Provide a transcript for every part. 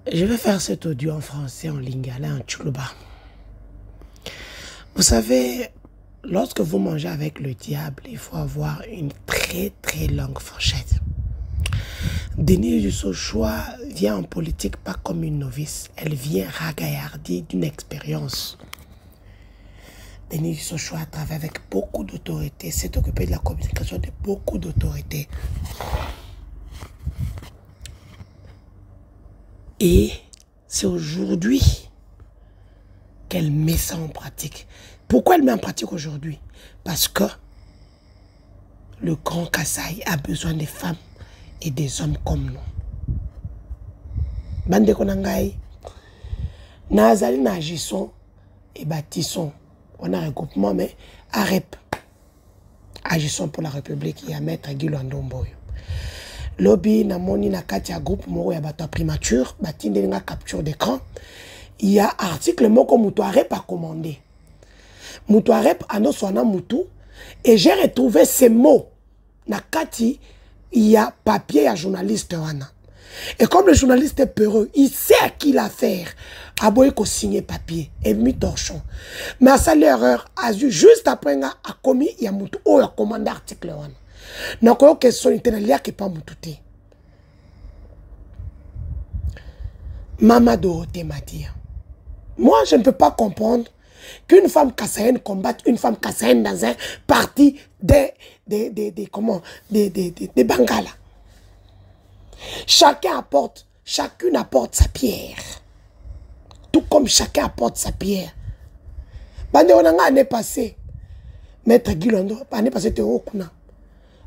Je vais faire cet audio en français, en lingala, en tchoulouba. Vous savez, lorsque vous mangez avec le diable, il faut avoir une très longue fourchette. Denise Dussochoa vient en politique pas comme une novice. Elle vient ragaillardie d'une expérience. Denise Dussochoa travaille avec beaucoup d'autorité, s'est occupée de la communication de beaucoup d'autorité. Et c'est aujourd'hui qu'elle met ça en pratique. Pourquoi elle met en pratique aujourd'hui? Parce que le Grand Kasaï a besoin des femmes et des hommes comme nous. Bande konangai, nazali na agissons et bâtissons. On a un regroupement, mais AREP. Agissons pour la République. Il y a Maître Guy Lwandomboyo. Lobby na moni na kati ya groupe moko ya bato primature, batinde nga capture d'écran. Il y a article moko mutu AREP a commandé. Mutu AREP ano swana mutu et j'ai retrouvé ces mots na kati il y a papier à journaliste wana. Et comme le journaliste est peureux, il sait à qui l'affaire. Aboye ko signer papier et mis torchon. Mais à sa l'erreur a eu juste après nga a commis il y a mutu o a commandé article wana. Nako question itenalia qui pas mututé. Maman Dorothée m'a dit, moi je ne peux pas comprendre qu'une femme kassaïenne combatte une femme kassaïenne dans un parti des Bangala. Chacune apporte sa pierre. Tout comme chacun apporte sa pierre. Bande onanga année passée, Maître Guy Lwandomboyo, année passée te okuna.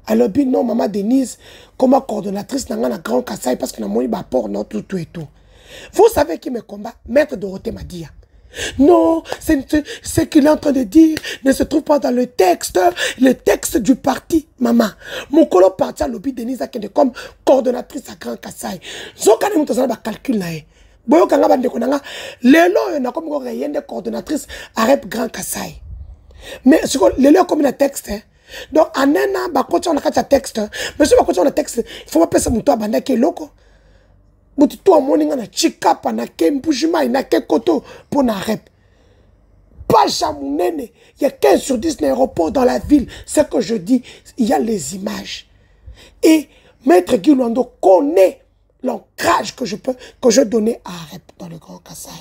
Alors, non, maman Denise, comme coordonnatrice, n'a pas grand Kassai parce que n'a pas rapport, non, tout et tout. Vous savez qui me combat? Maître Dorothée m'a dit. Non, ce qu'il est en train de dire ne se trouve pas dans le texte du parti. Maman, mon colo parti à l'objet Denise a comme coordonnatrice à Grand Kassai. Zokane mutazana ba calcul là. Boyo kanga bande konanga, lelo na comme rien de coordonnatrice à Rep Grand Kassai. Mais ce que lelo comme un texte. Donc, en un an, on a un texte. Mais si on a un texte, il faut pas penser que on a un loko. Si on a un chika, on a un boujima, on a un koto pour un rep. Pas chamounene. Il y a 15 sur 10 aéroports dans la ville. C'est que je dis, il y a les images. Et Maître Guy Lwandomboyo connaît l'ancrage que je donnais à rep dans le Grand Kassai.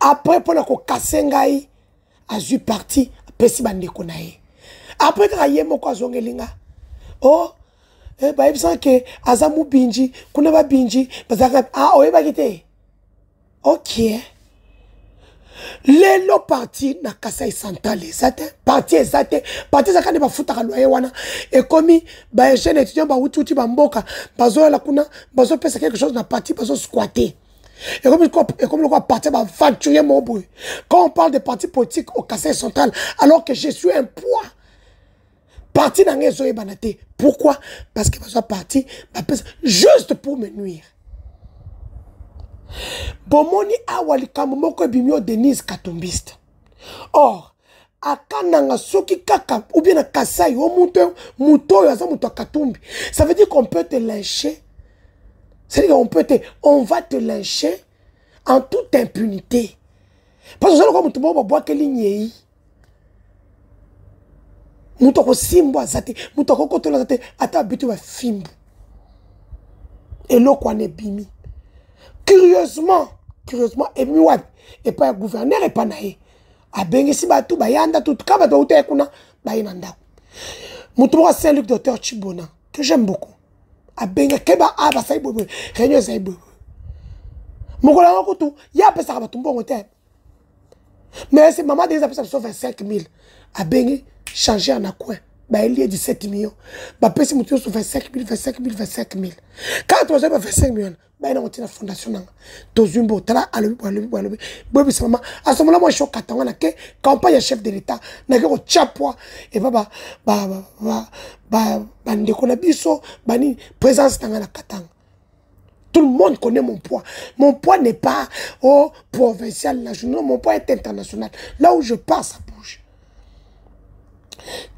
Après, pour la Kassengai, a eu parti. Après quand il y a mon zongelinga, oh, bah il sent que azamu binji, kunaba binji, parce que ah oh bah kite, ok. Lelo parti na Kassai Central zate, parti zate zakane ba futa loyer wana, et comme bah jeune étudiant ba uti ba mboka, bazo la kuna, bazo pesa quelque chose na parti, bazo squatter. Et comme le quoi parti va facturer mon bruit. Quand on parle de partis politiques au Kassai Central, alors que je suis un poids, parti dans les zoé banaté. Pourquoi? Parce que je suis parti juste pour me nuire. Bomoni awali kamomoko bimio Denise Katumbiste. Or, akananga soki kaka ou bien na Kassai o muto ya za muto Katumbi. Ça veut dire qu'on peut te lyncher. C'est-à-dire on va te lyncher en toute impunité. Parce que comme tout le monde boit que ligne Moutoko simbo zate, moutoko kotola zate, ata bitu wa fimbu. Et l'eau quoi n'est bimi. Curieusement, et miwab, et pas un gouverneur et pas naïe. A bengi si batu bayanda tout kaba do ute kuna bayinanda. Moutoko Saint-Luc Docteur Chibona que j'aime beaucoup. Abenga keba aba saibo renyo saibo mokola ngokutu ya pesa ka batumbo ngote mais c'est maman des pesa 25 000 abengi changer en coin ba elie 17 millions ba pesa mutu sur 25 000 quand on a 25 millions ba ina ngotina fondation nanga tozumbo tala alobi bobi sama à ce moment là moi je suis katanga na ke campagne chef de l'état na ke ko chapwa et ndeko na biso bani présence dans la katanga. Tout le monde connaît mon poids. Mon poids n'est pas provincial, national, mon poids est international. Là où je pars, ça bouge.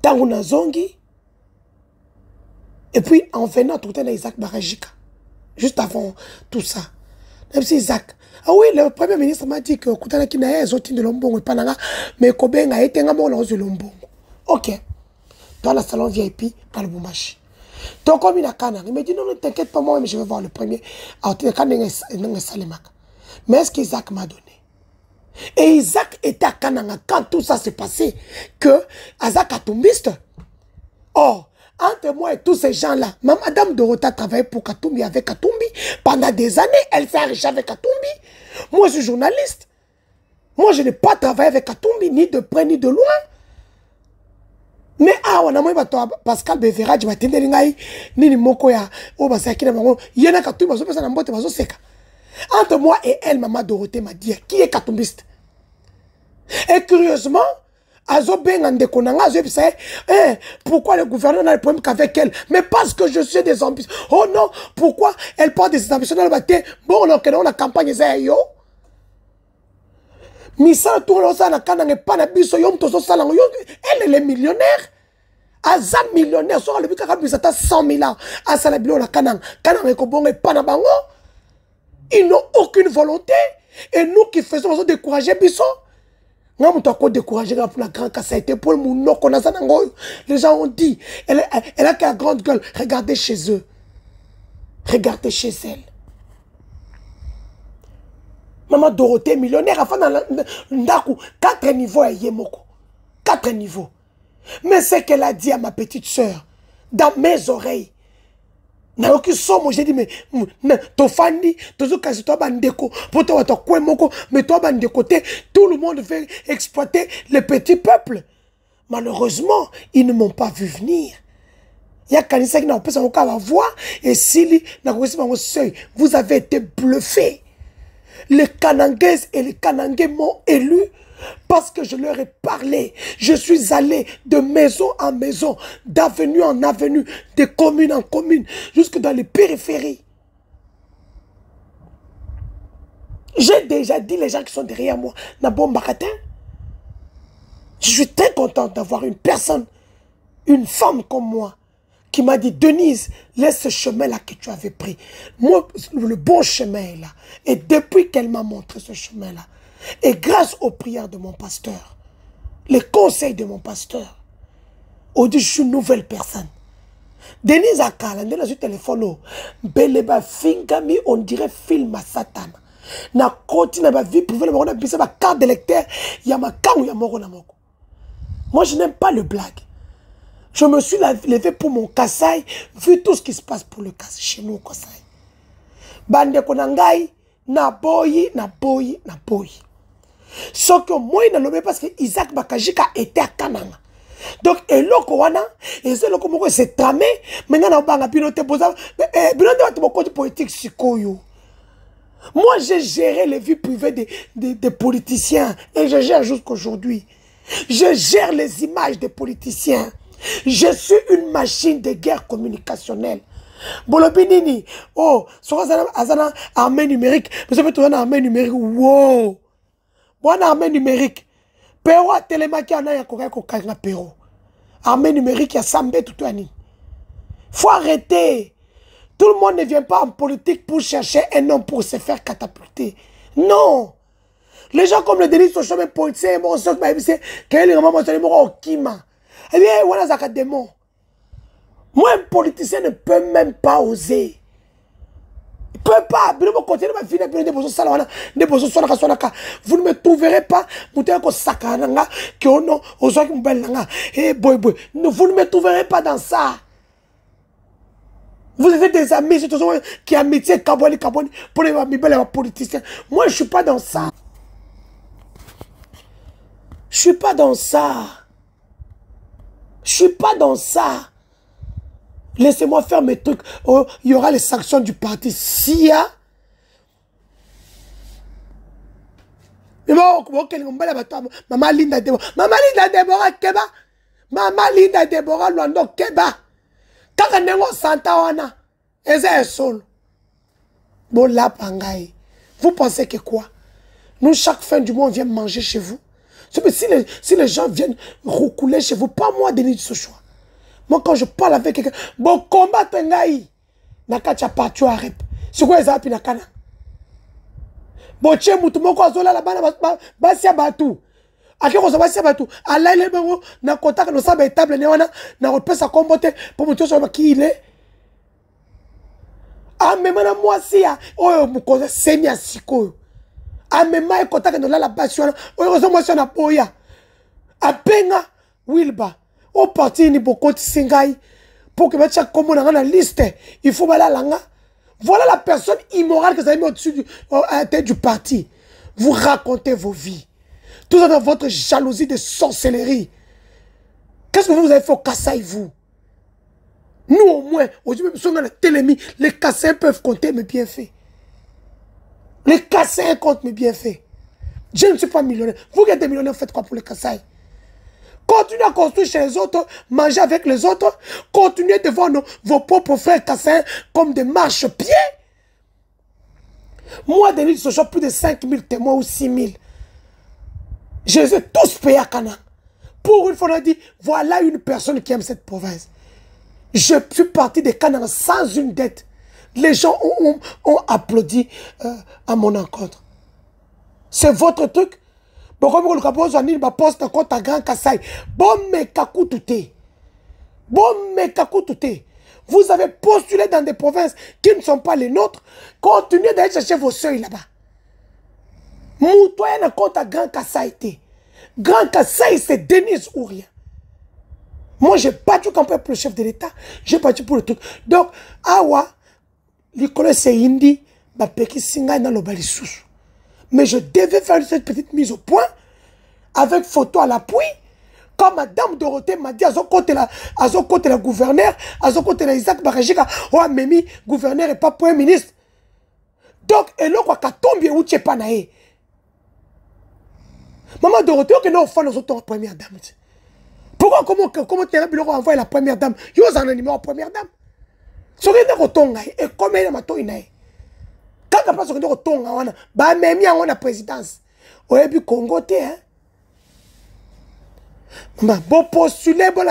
Tangouna Zongi, et puis en venant tout à Isaac Barajika. juste avant tout ça. Même si Isaac. Ah oui, le premier ministre m'a dit que Koutana Kinae est sorti de Lombongo et Pananga, mais Kobenga a été un bon de Lombongo. Ok. Dans le salon VIP, dans le Boumachi. Donc, comme il a Kana, il me dit non, ne t'inquiète pas, moi, mais je vais voir le premier. Mais est-ce qu'Isaac m'a donné? Et Isaac était à Kananga quand tout ça s'est passé, que Isaac a tombiste. Or, entre moi et tous ces gens-là, Madame Dorota travaillait pour Katumbi avec Katumbi. Pendant des années, elle s'est enrichie avec Katumbi. Moi, je suis journaliste. Moi, je n'ai pas travaillé avec Katumbi, ni de près, ni de loin. Mais on a moi Pascal Bevera, je m'attendais ni moko ya o basaki na bango yena Katumbi bazo pesa na mbote bazo seka. Entre moi et elle, Maman Dorothée m'a dit qui est Katumbiste. Et curieusement, pourquoi le gouvernement n'a le problème qu'avec elle? Mais parce que je suis des ambitions. Oh non, pourquoi elle porte des ambitions dans le bâtiment? Bon, on a la campagne, yo. Misa tourne ça, elle est millionnaire. Aza millionnaire, sur le but de 100 000 ans. Asa la bilo la kanang. Kanang et kobong et panabango. Ils n'ont aucune volonté. Et nous qui faisons décourager Bisso. Nous avons découragé pour la grande casse. Ça a été pour le monde. Les gens ont dit, elle a qu'à grande gueule. Regardez chez eux. Regardez chez elle. Maman Dorothée, millionnaire, enfin dans le 4 niveaux, elle y est moko. 4 niveaux. Mais ce qu'elle a dit à ma petite soeur, dans mes oreilles, n'a aucun son, j'ai dit, mais ton fandi, ton kasi toi bandeko, pour toi quoi moko, mais toi bandeko, tout le monde veut exploiter le petit peuple. Malheureusement, ils ne m'ont pas vu venir. Il y a Kanissa qui n'a pas sa voix, et Sili n'a pas son seuil. Vous avez été bluffés. Les Kanangaises et les Kanangais m'ont élu parce que je leur ai parlé. Je suis allé de maison en maison, d'avenue en avenue, de commune en commune, jusque dans les périphéries. J'ai déjà dit les gens qui sont derrière moi, Nabom Bakatin. Je suis très contente d'avoir une personne, une femme comme moi, qui m'a dit, Denise, laisse ce chemin-là que tu avais pris. Moi, le bon chemin est là. Et depuis qu'elle m'a montré ce chemin-là, et grâce aux prières de mon pasteur, les conseils de mon pasteur, aujourd'hui, je suis une nouvelle personne. Denise Akala, dans le téléphone, Beleba Fingami, on dirait film à Satan. Na côté na vie privée, on a ma carte d'électeur, il y a ma carte ou il y a mon moko. Moi, je n'aime pas le blague. Je me suis levé pour mon Kassai, vu tout ce qui se passe pour le Kassai, chez nous au Kassai. Bande konangai, na boyi. Sauf que moi, il n'a pas parce que Isaac Bakajika était à Kananga. Donc, et l'oko wana, et c'est l'oko moko s'est tramé, maintenant on a banga piloté pour ça, piloté pour côté politique sikoyo. Moi, j'ai géré les vies privées des politiciens, et je gère jusqu'aujourd'hui. Je gère les images des politiciens. Je suis une machine de guerre communicationnelle. Bolobinini, oh, sur Azana armée numérique, vous savez, tout un armée numérique, wow. Bon, armée numérique. Pero a télémaki ana ya koka kokanga pero. Armée numérique, il y a Sambé tout ani. Faut arrêter. Tout le monde ne vient pas en politique pour chercher un homme pour se faire catapulter. Non. Les gens comme le Denis sont chemin politicien, bon, ça, c'est quel est le moment où c'est le mot Kima. Eh bien, voilà, ça démon. Moi, un politicien ne peut même pas oser. Il ne peut pas. Vous ne me trouverez pas. Vous ne me trouverez pas dans ça. Vous avez des amis qui amitié Kaboli pour les politiciens. Moi, je ne suis pas dans ça. Je ne suis pas dans ça. Je ne suis pas dans ça. Laissez-moi faire mes trucs. Oh, il y aura les sanctions du parti. S'il y a... Maman Linda Deborah. Maman Linda Deborah Keba. Maman Linda Deborah Luando Keba. Kakanengo Santa Wana. Eze Esol. Bon là, Pangaï. Vous pensez que quoi? Nous, chaque fin du mois, on vient manger chez vous. Si les gens viennent roucouler chez vous, pas moi, Denis Sochoa. Moi, quand je parle avec quelqu'un, bon combat, Tengaï. Nakacha Patu Arep. C'est quoi les appuis na kana? Bon, tiens, moutoumoko azola la bana basia batou. Ake ko basia batou. Ala ile bango na contact no sa ba table ne wana na repesa kombote pour muto so ki il est. Ah mais mana moi si ya oyo mukoza senya siko. Ah mais mai contact no la passion. Oyo zo moi na boya. Apenga Wilba. Au parti ni bokoti singai pour que batia comme na la liste. Il faut bala langa. Voilà la personne immorale que vous avez mis au-dessus à la tête du parti. Vous racontez vos vies. Tout ça dans votre jalousie de sorcellerie. Qu'est-ce que vous avez fait au Kassai, vous? Nous, au moins, aujourd'hui, nous sommes dans la télémie. Les Kassaïens peuvent compter mes bienfaits. Les Kassaïens comptent mes bienfaits. Je ne suis pas millionnaire. Vous qui êtes des millionnaires, faites quoi pour les Kassaïs? Continuez à construire chez les autres, manger avec les autres, continuez devant vos propres frères Kassaïens comme des marche-pieds. Moi, Denis Sochon, plus de 5000 témoins ou 6000. Je les ai tous payés à Cana. Pour une fois, on a dit, voilà une personne qui aime cette province. Je suis parti de Cana sans une dette. Les gens ont applaudi à mon encontre. C'est votre truc. Bon, comme le capot, on a poste contre Grand Kassai. Bon, mais kakoutouté. Bon, mais kakoutouté. Vous avez postulé dans des provinces qui ne sont pas les nôtres. Continuez d'aller chercher vos seuils là-bas. Moutoyen n'a compte à Grand Kassai. Grand Kassai, c'est Denis ou rien. Moi, j'ai battu quand même pour le chef de l'État. J'ai battu pour le truc. Donc, awa, l'école c'est Indi, bah, peki singa dans le balisous. Mais je devais faire cette petite mise au point, avec photo à l'appui. Quand Madame Dorothée m'a dit, à son côté la gouverneur, à son côté la Isaac Barajika, oh, Mimi, gouverneur et pas premier ministre. Donc, et là, quoi, qu'à tomber où tu es pas naé. Maman Dorothée, ok, non, fan aux autres première dame. Pourquoi, comment tu as envoyé la première dame? Yo, en animé en première dame. Ce qui est de et comment il m'a dit, quand tu as pas ce qui est de tonga, bah, même il y a la présidence. Au début, Congo, hein. Bon, postuler, bon,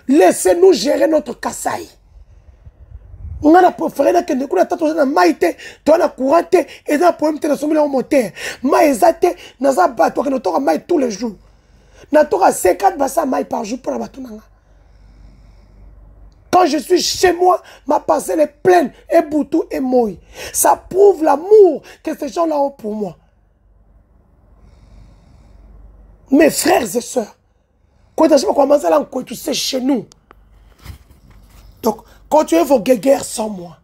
laissez-nous gérer notre Kassai. On a préféré que nous avons maïté, tu as courant, et dans le problème, tu as un moteur. Maïzate, nous avons battu, nous avons maï tous les jours. Nous avons 50 bassins maï par jour pour la battre. Quand je suis chez moi, ma parcelle est pleine, et boutou et moï. Ça prouve l'amour que ces gens-là ont pour moi. Mes frères et sœurs, quand je commence à l'encourager, tu sais, chez nous. Donc, continuez vos guerres sans moi.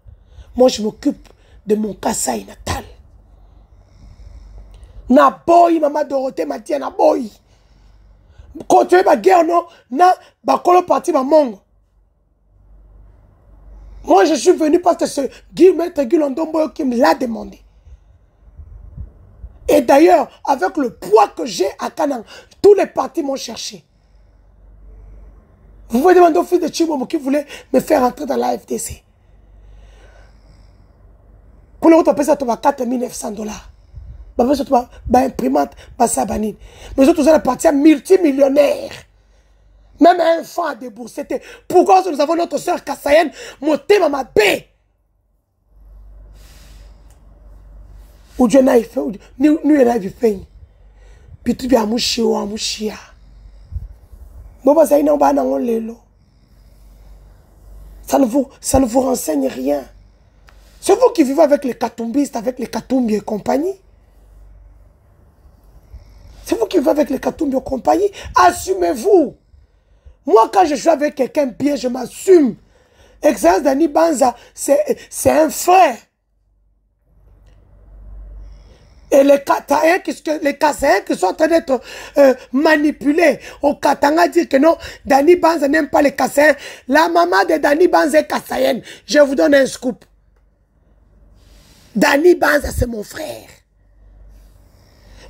Moi, je m'occupe de mon Kassai natal. Naboy, Maman Dorothée m'a dit, Naboy. Continuez ma guerre, non, na, bakolo parti ma mongo. Moi, je suis venu parce que ce Maître Guy Londomboyo qui me l'a demandé. Et d'ailleurs, avec le poids que j'ai à Canaan, tous les partis m'ont cherché. Vous pouvez demander au fils de Chibomo qui voulait me faire entrer dans la FDC. Pour le retour, ça va 4 900 $. Bah, imprimante, bah, ça banine. Mais autres, vous allez partir multimillionnaire. Même un enfant à débourser. Pourquoi nous avons notre soeur Kassaïenne, monter ma paix? Ou Dieu n'a fait, nous n'a fait. Puis tu viens à mouchia ou à mouchia. Bon, bah, ça y est, ça ne vous renseigne rien. C'est vous qui vivez avec les katumbistes, avec les katumbi et compagnie. C'est vous qui vivez avec les katumbi et compagnie. Assumez-vous. Moi, quand je suis avec quelqu'un bien, je m'assume. Excellence Dani Banza, c'est un frère. Et les Kassaïens qui sont en train d'être manipulés au Katanga disent que non, Dani Banza n'aime pas les Kassaïens. La maman de Dani Banza est Kassaïenne. Je vous donne un scoop. Dani Banza, c'est mon frère.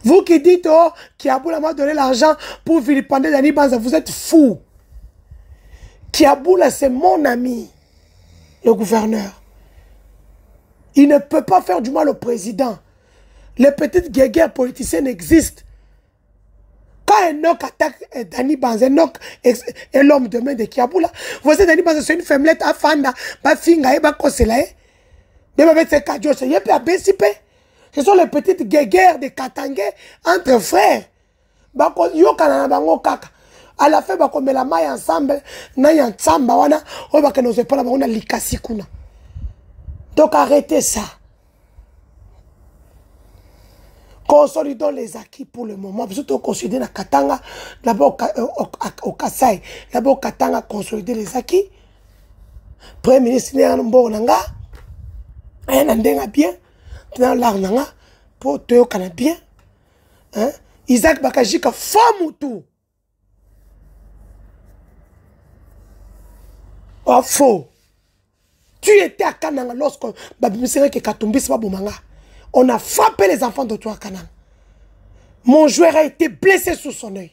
Vous qui dites, oh, Kiaboula m'a donné l'argent pour vilipender Dani Banza, vous êtes fous. Kiaboula, c'est mon ami, le gouverneur. Il ne peut pas faire du mal au président. Les petites guerres politiciennes existent. Quand Enoch attaque Dani Banza, Enoch est l'homme de main de Kiaboula. Vous savez, Dani Banza, c'est une femmelette à Fanda, Bafinga et Bakosela. Même avec ces cadio, c'est yé à BCP. Ce sont les petites guerres de Katangé entre frères. Bako yo kana bango kaka. À la fin bako mela mai ensemble na ya tsamba wana o baka no se pala bango na likasi kuna. Donc arrêtez ça. Consolidons les acquis pour le moment. Vous êtes consolider la Katanga, d'abord au Kassai, d'abord Katanga consolider les acquis. Premier ministre n'est pas nanga, un andéna bien, dans l'arnanga pour te au bien. Hein? Isaac Bakajika femme ou tout. Oh faux. Tu étais à Kananga lorsque Babimisere que Katumbi c'est pas Boumanga. On a frappé les enfants de toi, Kanang. Mon joueur a été blessé sous son œil.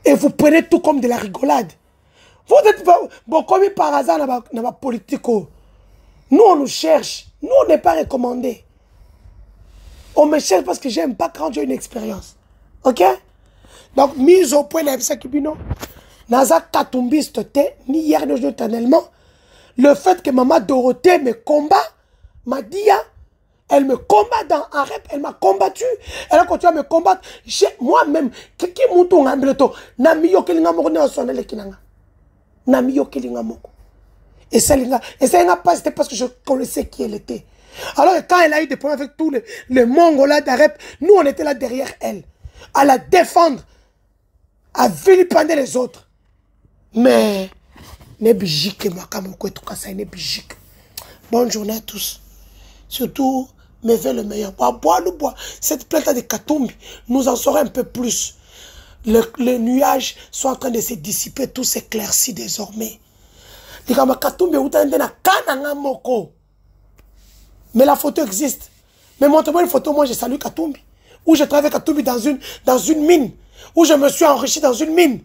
Et vous prenez tout comme de la rigolade. Vous êtes bon, comme par hasard dans la politique. Nous, on nous cherche. Nous, on n'est pas recommandés. On me cherche parce que j'aime pas quand j'ai une expérience. Ok? Donc, mise au point, Naza Katumbiste, ni hier, ni éternellement. Le fait que maman Dorothée me combat, m'a dit, elle me combat dans un rep, elle m'a combattu. Elle a continué à me combattre. Moi-même, qui mouton ambleto, namiyo kelinga moko ne sonne kinanga. Namiyo kelinga moko. Et ça n'a pas, c'était parce que je connaissais qui elle était. Alors quand elle a eu des problèmes avec tous les Mongols d'Arep, nous on était là derrière elle. À la défendre. À vilipender les autres. Mais, n'est bijique, moi, comme quoi, ça n'est bijique. Bonne journée à tous. Surtout, me veut le meilleur. Bois. Cette plainte de Katumbi, nous en saurons un peu plus. Les nuages sont en train de se dissiper, tout s'éclaircit désormais. Mais la photo existe. Mais montre-moi une photo, moi je salue Katumbi. Où je travaille Katumbi dans une mine. Où je me suis enrichi dans une mine.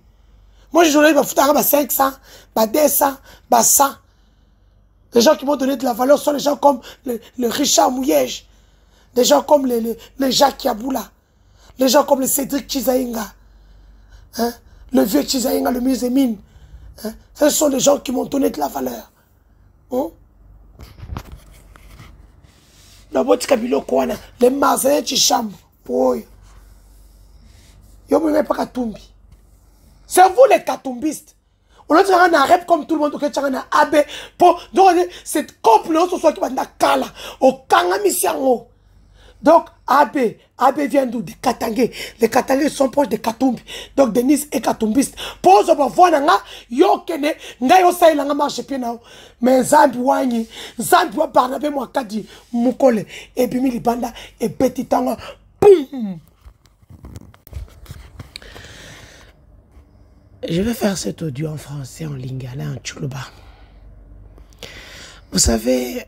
Moi je journaliste, je fais 500, 200, 100. Les gens qui m'ont donné de la valeur sont les gens comme le Richard Mouyej. Des gens comme les Jacques Yaboula. Les gens comme le Cédric Chizaïnga. Hein? Le vieux Chizaïnga, le ministre des Mines. Hein? Ce sont les gens qui m'ont donné de la valeur. Hein? Les Marzéens Chicham. C'est vous les Katumbistes. On a dit un rep comme tout le monde, donc cette couple ce soit qui va kala au Kangamisiango. Donc AB vient d'où? De Katangé. Les Katangés sont proches de Katumbi. Donc Denis est Katumbiste. Pose au voir nanga yo kene nga yo sai langa marche pied na. Mais Zambi wanyi, Zambi wa Barnabé Mwakadi Mukole et puis Milibanda et petit tanga. Boum. Je vais faire cet audio en français, en lingala, en tchoulouba. Vous savez,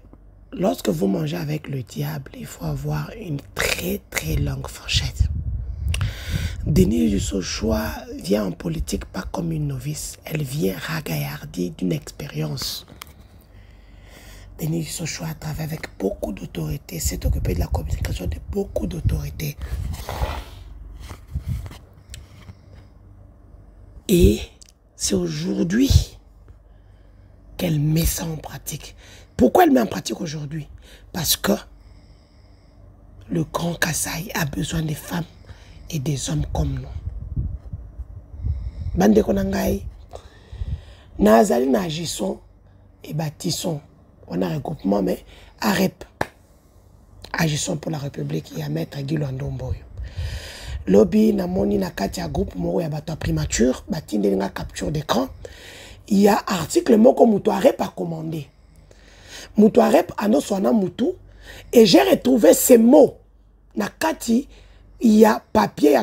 lorsque vous mangez avec le diable, il faut avoir une très très longue fourchette. Denis Dussochoa vient en politique pas comme une novice. Elle vient ragaillardie d'une expérience. Denis Dussochoa travaille avec beaucoup d'autorité, s'est occupé de la communication de beaucoup d'autorité. Et c'est aujourd'hui qu'elle met ça en pratique. Pourquoi elle met en pratique aujourd'hui? Parce que le Grand Kassai a besoin des femmes et des hommes comme nous. Bande Konangai, Nazali n'agissons et bâtissons. On a un regroupement, mais AREP. Agissons pour la République et à mettre Guy Ndomboyo. Lobby namoni na kati ya groupe moko ya bato primature batinde nga capture d'écran. Il y a article moko mutu arep a commandé. Mutu arep ano sona mutu et j'ai retrouvé ces mots na kati il y a papier